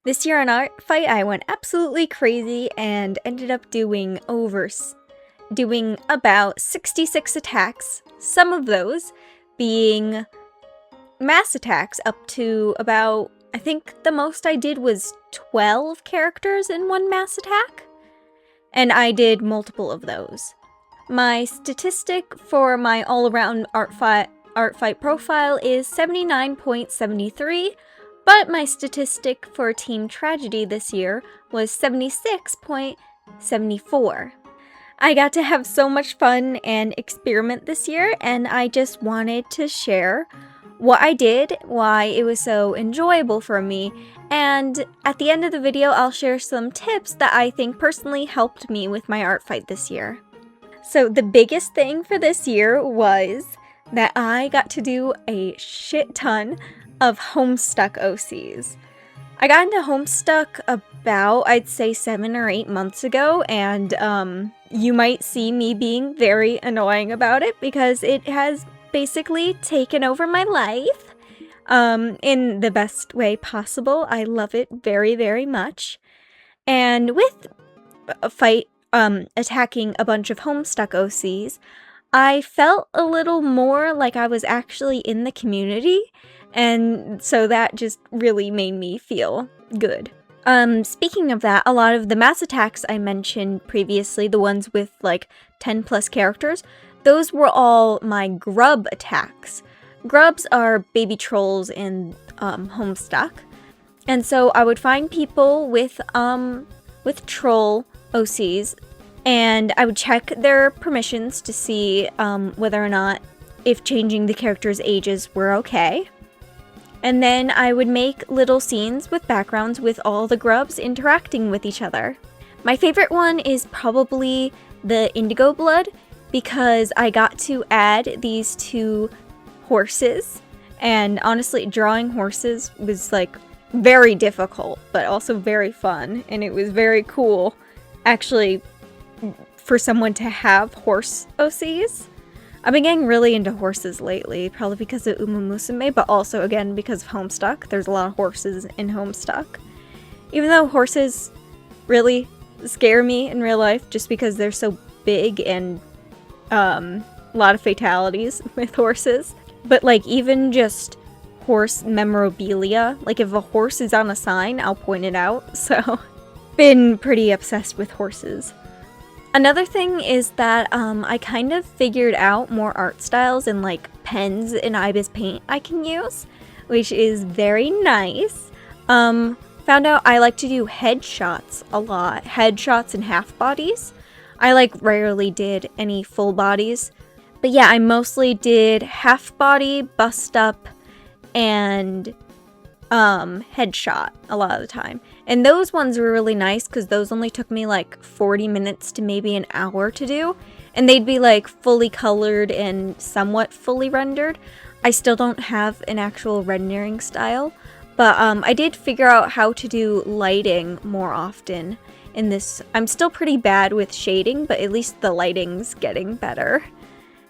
This year on Artfight, I went absolutely crazy and ended up doing about 66 attacks, some of those being mass attacks up to about, I think the most I did was 12 characters in one mass attack, and I did multiple of those. My statistic for my all-around Artfight profile is 79.73, but my statistic for Team Tragedy this year was 76.74. I got to have so much fun and experiment this year, and I just wanted to share what I did, why it was so enjoyable for me, and at the end of the video I'll share some tips that I think personally helped me with my Artfight this year. So the biggest thing for this year was that I got to do a shit ton of Homestuck OCs. I got into Homestuck about, I'd say 7 or 8 months ago, and you might see me being very annoying about it because it has basically taken over my life in the best way possible. I love it very, very much. And with attacking a bunch of Homestuck OCs, I felt a little more like I was actually in the community, and so that just really made me feel good. Speaking of that, a lot of the mass attacks I mentioned previously, the ones with like 10 plus characters, those were all my grub attacks. Grubs are baby trolls in Homestuck, and so I would find people with troll OCs, and I would check their permissions to see whether or not if changing the characters' ages were okay. And then I would make little scenes with backgrounds with all the grubs interacting with each other. My favorite one is probably the Indigo Blood, because I got to add these two horses, and honestly, drawing horses was like very difficult, but also very fun, and it was very cool, actually, for someone to have horse OCs. I've been getting really into horses lately, probably because of Uma Musume, but also, again, because of Homestuck. There's a lot of horses in Homestuck. Even though horses really scare me in real life, just because they're so big and a lot of fatalities with horses. But, like, even just horse memorabilia, like if a horse is on a sign, I'll point it out, so been pretty obsessed with horses. Another thing is that I kind of figured out more art styles and like pens in Ibis Paint I can use, which is very nice. Found out I like to do headshots a lot, headshots and half bodies. I like rarely did any full bodies, but yeah, I mostly did half body, bust up, and headshot a lot of the time. And those ones were really nice because those only took me like 40 minutes to maybe an hour to do, and they'd be like fully colored and somewhat fully rendered. I still don't have an actual rendering style, but I did figure out how to do lighting more often in this. I'm still pretty bad with shading, but at least the lighting's getting better.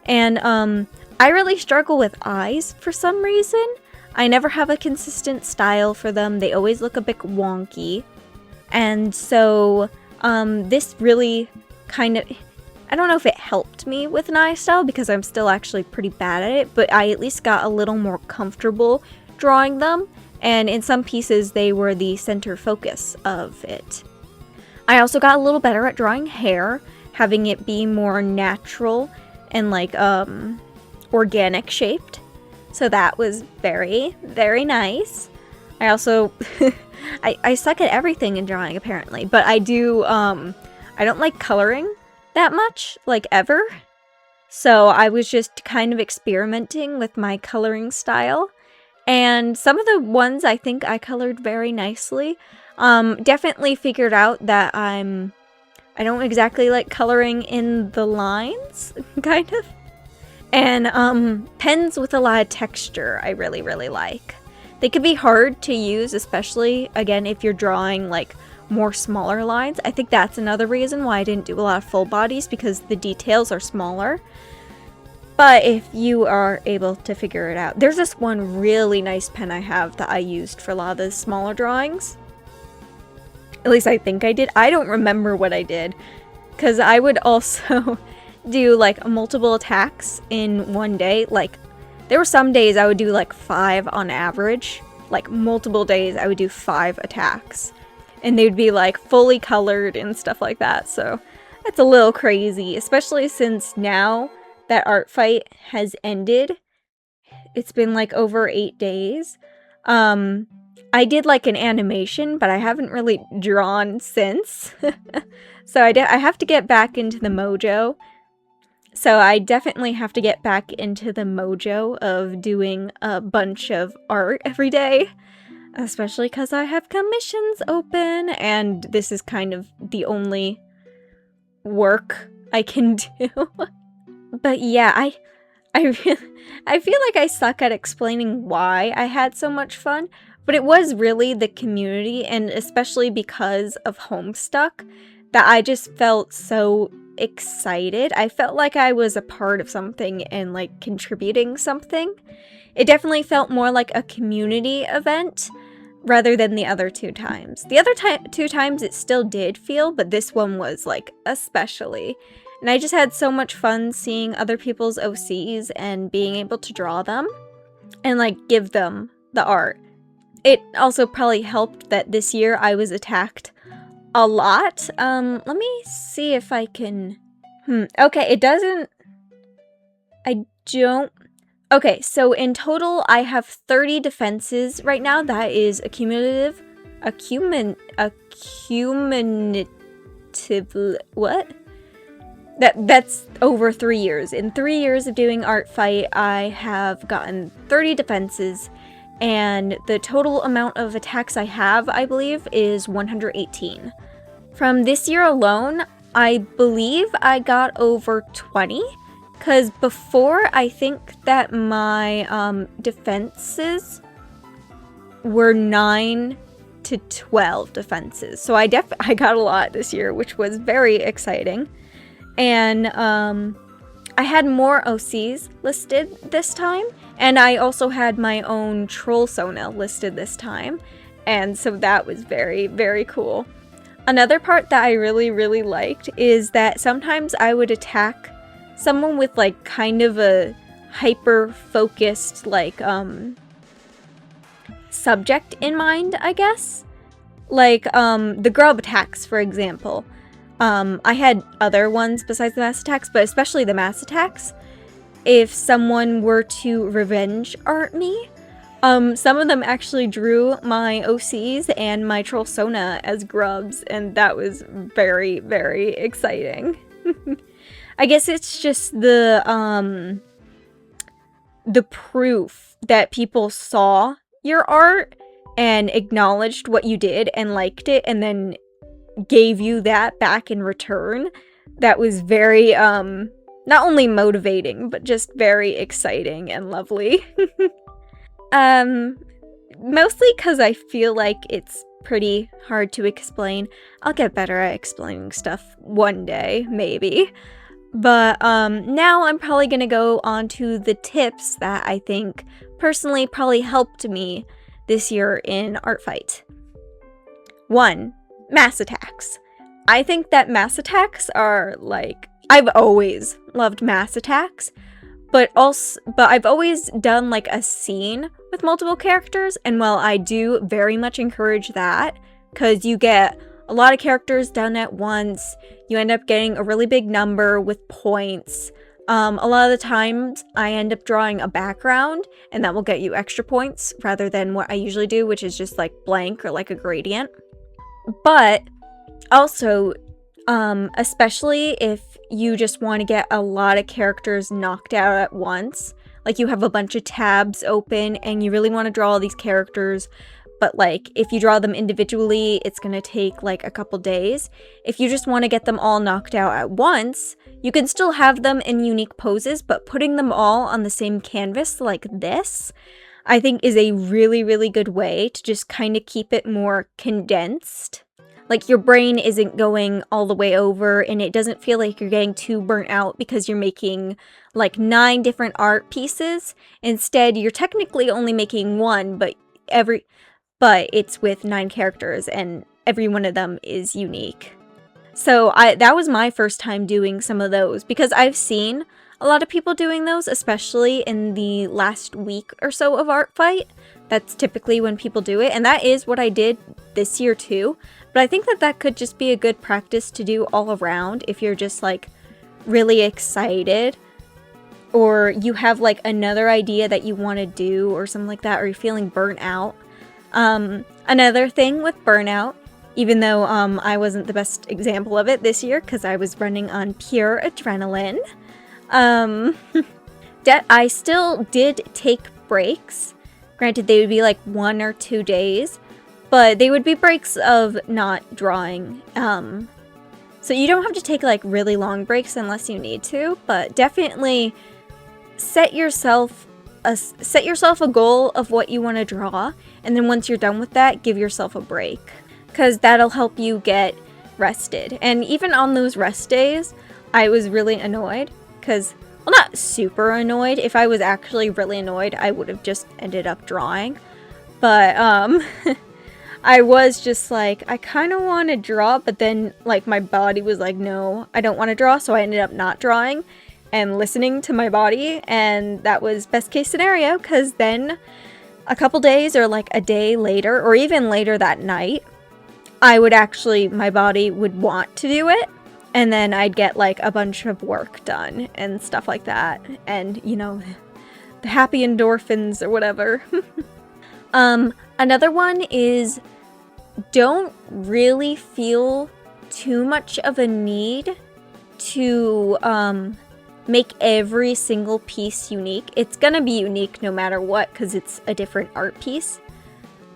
And I really struggle with eyes for some reason. I never have a consistent style for them. They always look a bit wonky. And so this really kind of, I don't know if it helped me with an eye style because I'm still actually pretty bad at it, but I at least got a little more comfortable drawing them. And in some pieces, they were the center focus of it. I also got a little better at drawing hair, having it be more natural and like organic shaped. So that was very, very nice. I also, I suck at everything in drawing apparently, but I do, I don't like coloring that much, like ever. So I was just kind of experimenting with my coloring style. And some of the ones I think I colored very nicely. Definitely figured out that I don't exactly like coloring in the lines, kind of. And pens with a lot of texture I really, really like. They could be hard to use, especially, again, if you're drawing like more smaller lines. I think that's another reason why I didn't do a lot of full bodies, because the details are smaller. But if you are able to figure it out. There's this one really nice pen I have that I used for a lot of the smaller drawings. At least I think I did. I don't remember what I did. Because I would also do like multiple attacks in one day. Like, there were some days I would do like 5 on average. Like, multiple days I would do 5 attacks. And they'd be like fully colored and stuff like that. So that's a little crazy, especially since now that Artfight has ended. It's been like over 8 days. I did like an animation, but I haven't really drawn since. So I have to get back into the mojo. So I definitely have to get back into the mojo of doing a bunch of art every day. Especially because I have commissions open, and this is kind of the only work I can do. But yeah, I feel like I suck at explaining why I had so much fun, but it was really the community, and especially because of Homestuck, that I just felt so excited. I felt like I was a part of something and like contributing something. It definitely felt more like a community event rather than the other 2 times. The other 2 times it still did feel, but this one was like especially. And I just had so much fun seeing other people's OCs and being able to draw them and like give them the art. It also probably helped that this year I was attacked a lot. Let me see if I can... Okay, it doesn't... I don't... Okay, so in total, I have 30 defenses right now. That is accumulative... What? That's over 3 years. In 3 years of doing Artfight, I have gotten 30 defenses, and the total amount of attacks I have, I believe, is 118. From this year alone, I believe I got over 20, because before, I think that my defenses were 9 to 12 defenses. So I got a lot this year, which was very exciting. And I had more OCs listed this time, and I also had my own Troll Sona listed this time, and so that was very, very cool. Another part that I really, really liked is that sometimes I would attack someone with like kind of a hyper-focused like subject in mind, I guess. Like the grub attacks, for example. I had other ones besides the mass attacks, but especially the mass attacks. If someone were to revenge art me, some of them actually drew my OCs and my Troll Sona as grubs, and that was very, very exciting. I guess it's just the proof that people saw your art and acknowledged what you did and liked it, and then gave you that back in return. That was very not only motivating but just very exciting and lovely. Mostly because I feel like it's pretty hard to explain. I'll get better at explaining stuff one day, maybe. But now I'm probably gonna go on to the tips that I think personally probably helped me this year in Artfight. 1. Mass attacks. I think that mass attacks are like... I've always loved mass attacks, but I've always done like a scene with multiple characters, and while I do very much encourage that, because you get a lot of characters done at once, you end up getting a really big number with points. A lot of the times I end up drawing a background, and that will get you extra points rather than what I usually do, which is just like blank or like a gradient. But also, especially if you just want to get a lot of characters knocked out at once, like you have a bunch of tabs open and you really want to draw all these characters, but like if you draw them individually, it's going to take like a couple days. If you just want to get them all knocked out at once, you can still have them in unique poses, but putting them all on the same canvas like this, I think is a really, really good way to just kind of keep it more condensed. Like your brain isn't going all the way over, and it doesn't feel like you're getting too burnt out because you're making like 9 different art pieces. Instead, you're technically only making one, but it's with 9 characters, and every one of them is unique. So that was my first time doing some of those, because I've seen a lot of people doing those, especially in the last week or so of Artfight. That's typically when people do it, and that is what I did this year too. But I think that could just be a good practice to do all around if you're just like really excited, or you have like another idea that you want to do or something like that, or you're feeling burnt out. Another thing with burnout, even though I wasn't the best example of it this year because I was running on pure adrenaline, I still did take breaks. Granted, they would be like 1 or 2 days, but they would be breaks of not drawing. So you don't have to take like really long breaks unless you need to, but definitely set yourself a goal of what you want to draw, and then once you're done with that, give yourself a break, because that'll help you get rested. And even on those rest days, I was really annoyed because, well, not super annoyed. If I was actually really annoyed, I would have just ended up drawing. But I was just like, I kind of want to draw, but then like my body was like, no, I don't want to draw. So I ended up not drawing and listening to my body, and that was best case scenario, because then a couple days or like a day later, or even later that night, my body would want to do it, and then I'd get like a bunch of work done and stuff like that, and you know, the happy endorphins or whatever. Another one is, don't really feel too much of a need to make every single piece unique. It's gonna be unique no matter what, because it's a different art piece.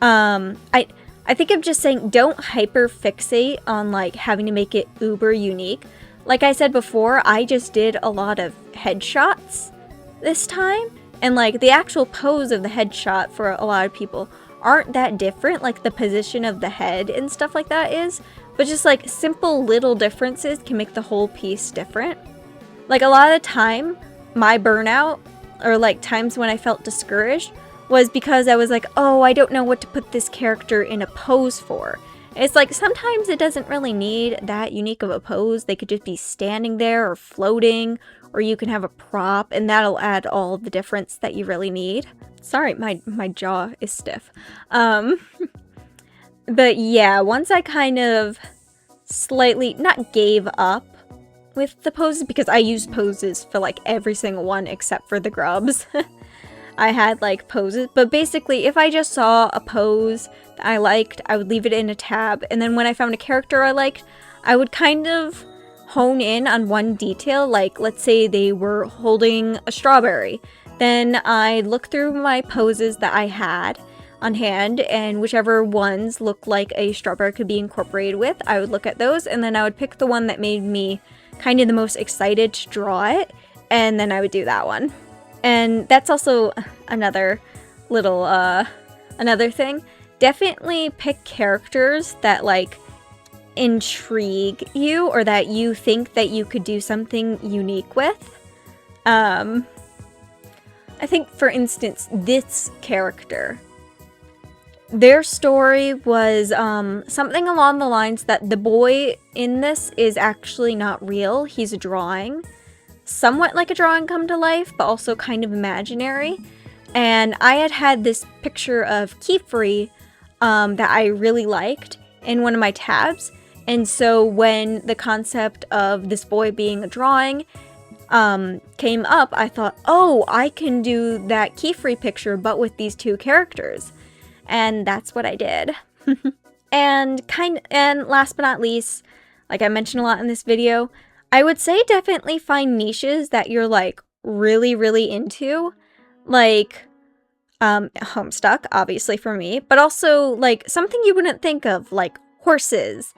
I think I'm just saying, don't hyper fixate on like having to make it uber unique. Like I said before, I just did a lot of headshots this time, and like the actual pose of the headshot for a lot of people aren't that different, like the position of the head and stuff like that is, but just like simple little differences can make the whole piece different. Like a lot of the time, my burnout, or like times when I felt discouraged, was because I was like, oh, I don't know what to put this character in a pose for. It's like, sometimes it doesn't really need that unique of a pose. They could just be standing there or floating, or you can have a prop, and that'll add all the difference that you really need. Sorry, my jaw is stiff. But yeah, once I kind of slightly, not gave up with the poses, because I used poses for like every single one except for the grubs. I had like poses, but basically if I just saw a pose that I liked, I would leave it in a tab, and then when I found a character I liked, I would kind of hone in on one detail. Like, let's say they were holding a strawberry, then I'd look through my poses that I had on hand, and whichever ones looked like a strawberry could be incorporated with, I would look at those, and then I would pick the one that made me kind of the most excited to draw it, and then I would do that one. And that's also another little, another thing. Definitely pick characters that, like, intrigue you, or that you think that you could do something unique with. I think, for instance, this character, their story was something along the lines that the boy in this is actually not real. He's a drawing. Somewhat like a drawing come to life, but also kind of imaginary. And I had this picture of Kiefer that I really liked in one of my tabs. And so when the concept of this boy being a drawing came up, I thought, oh, I can do that Kiefer picture, but with these two characters. And that's what I did. And last but not least, like I mentioned a lot in this video, I would say definitely find niches that you're like really, really into. Like Homestuck, obviously for me, but also like something you wouldn't think of, like horses.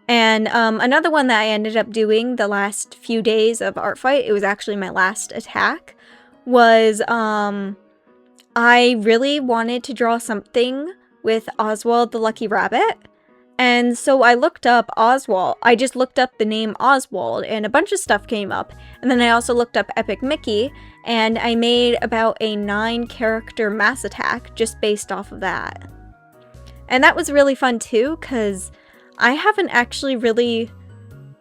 And another one that I ended up doing the last few days of Artfight, it was actually my last attack, was I really wanted to draw something with Oswald the Lucky Rabbit. And so I looked up Oswald. I just looked up the name Oswald, and a bunch of stuff came up. And then I also looked up Epic Mickey, and I made about a 9-character mass attack just based off of that. And that was really fun too, because I haven't actually really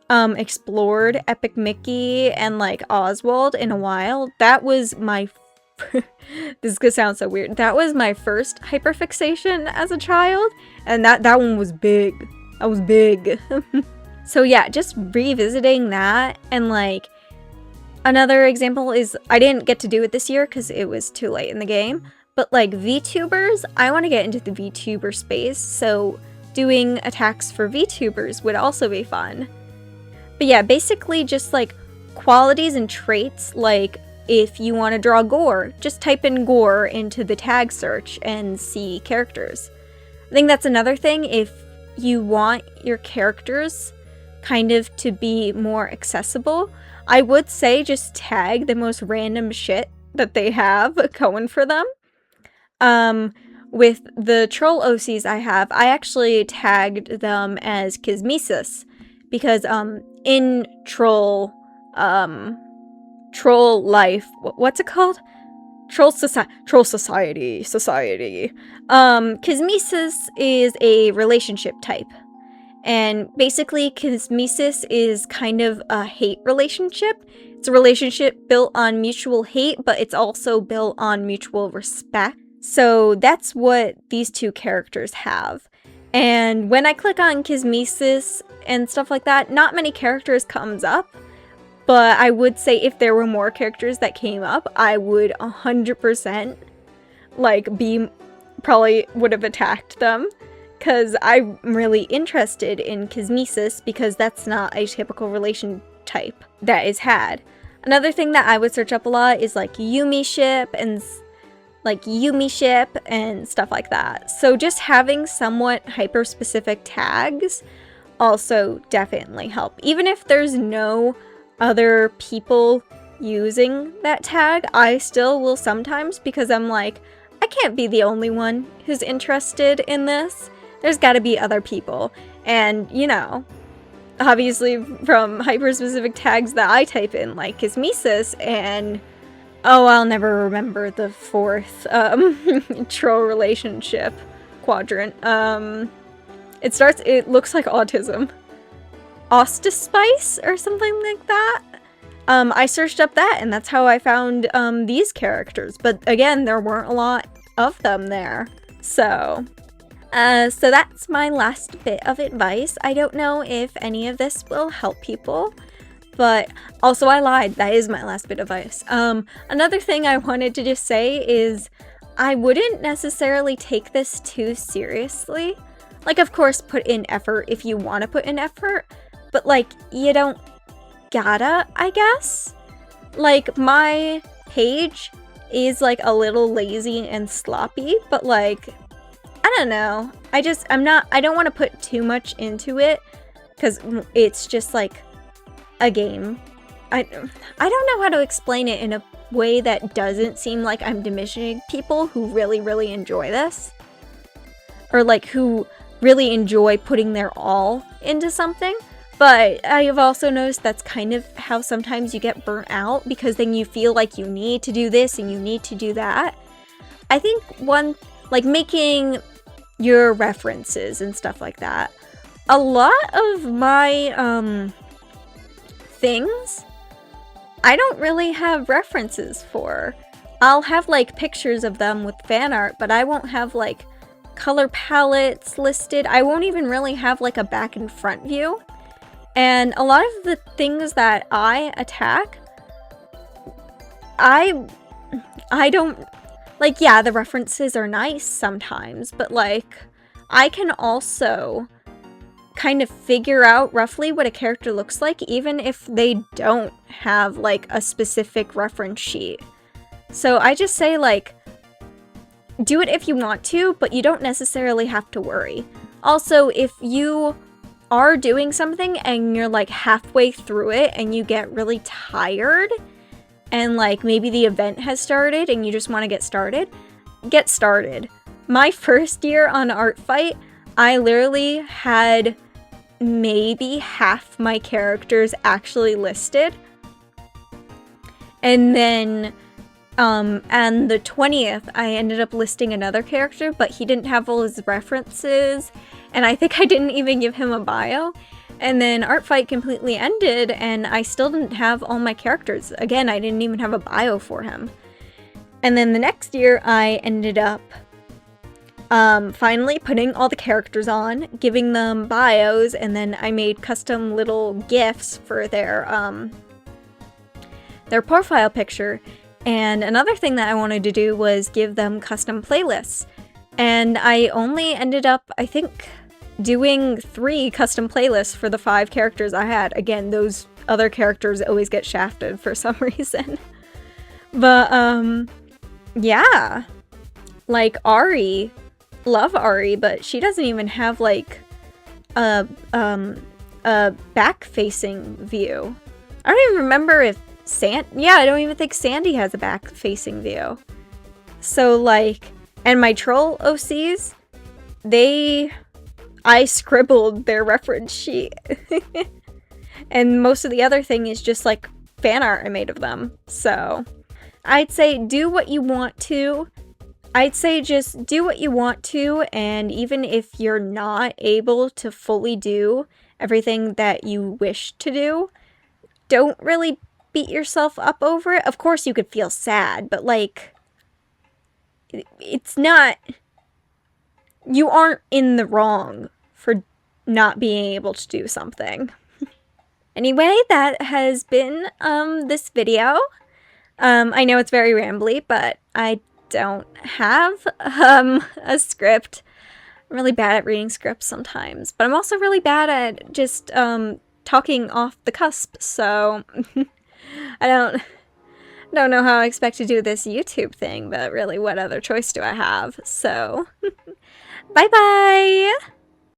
explored Epic Mickey and like Oswald in a while. That was my this is gonna sound so weird. That was my first hyperfixation as a child, and that one was big. That was big. So yeah, just revisiting that, and like another example is I didn't get to do it this year because it was too late in the game, but like VTubers, I want to get into the VTuber space, so doing attacks for VTubers would also be fun. But yeah, basically just like qualities and traits, like if you want to draw gore, just type in gore into the tag search and see characters. I think that's another thing. If you want your characters kind of to be more accessible, I would say just tag the most random shit that they have going for them. With the troll OCs I have, I actually tagged them as Kismesis because in troll life, what's it called? Troll society. Kismesis is a relationship type. And basically, Kismesis is kind of a hate relationship. It's a relationship built on mutual hate, but it's also built on mutual respect. So that's what these two characters have. And when I click on Kismesis and stuff like that, not many characters comes up. But I would say if there were more characters that came up, I would 100% like probably would have attacked them. Because I'm really interested in Kismesis because that's not a typical relation type that is had. Another thing that I would search up a lot is like Yumi ship and stuff like that. So just having somewhat hyper-specific tags also definitely help. Even if there's no other people using that tag, I still will sometimes, because I'm like, I can't be the only one who's interested in this. There's got to be other people. And, you know, obviously from hyper-specific tags that I type in, like Kismesis and, oh, I'll never remember the fourth troll relationship quadrant. It looks like autism. Ostispice or something like that. I searched up that, and that's how I found these characters. But again, there weren't a lot of them there. So that's my last bit of advice. I don't know if any of this will help people, but also I lied. That is my last bit of advice. Another thing I wanted to just say is I wouldn't necessarily take this too seriously. Like, of course, put in effort if you want to put in effort, but like, you don't gotta, I guess. Like, my page is like a little lazy and sloppy, but like, I don't know. I don't want to put too much into it because it's just like a game. I don't know how to explain it in a way that doesn't seem like I'm diminishing people who really, really enjoy this. Or like who really enjoy putting their all into something. But I have also noticed that's kind of how sometimes you get burnt out, because then you feel like you need to do this and you need to do that. I think making your references and stuff like that. A lot of my things, I don't really have references for. I'll have like pictures of them with fan art, but I won't have like color palettes listed. I won't even really have like a back and front view. And a lot of the things that I attack, I don't, like, yeah, the references are nice sometimes, but like, I can also kind of figure out roughly what a character looks like, even if they don't have like a specific reference sheet. So I just say, like, do it if you want to, but you don't necessarily have to worry. Also, if you are doing something and you're like halfway through it and you get really tired and like maybe the event has started and you just want to get started. My first year on Artfight, I literally had maybe half my characters actually listed. And then on the 20th, I ended up listing another character, but he didn't have all his references. and I think I didn't even give him a bio. And then Artfight completely ended, and I still didn't have all my characters. Again, I didn't even have a bio for him. And then the next year, I ended up finally putting all the characters on, giving them bios, and then I made custom little GIFs for their profile picture. And another thing that I wanted to do was give them custom playlists. And I only ended up, I think, doing 3 custom playlists for the 5 characters I had. Again, those other characters always get shafted for some reason. But, yeah. Like, Ari. Love Ari, but she doesn't even have, like, a back-facing view. I don't even remember if I don't even think Sandy has a back-facing view. So, like, and my troll OCs, I scribbled their reference sheet. And most of the other thing is just, like, fan art I made of them. So, I'd say do what you want to. I'd say just do what you want to, and even if you're not able to fully do everything that you wish to do, don't really beat yourself up over it. Of course you could feel sad, but like, it's not, you aren't in the wrong for not being able to do something. Anyway, that has been this video. I know it's very rambly, but I don't have a script. I'm really bad at reading scripts sometimes, but I'm also really bad at just talking off the cusp, so I don't know how I expect to do this YouTube thing, but really what other choice do I have? So bye bye!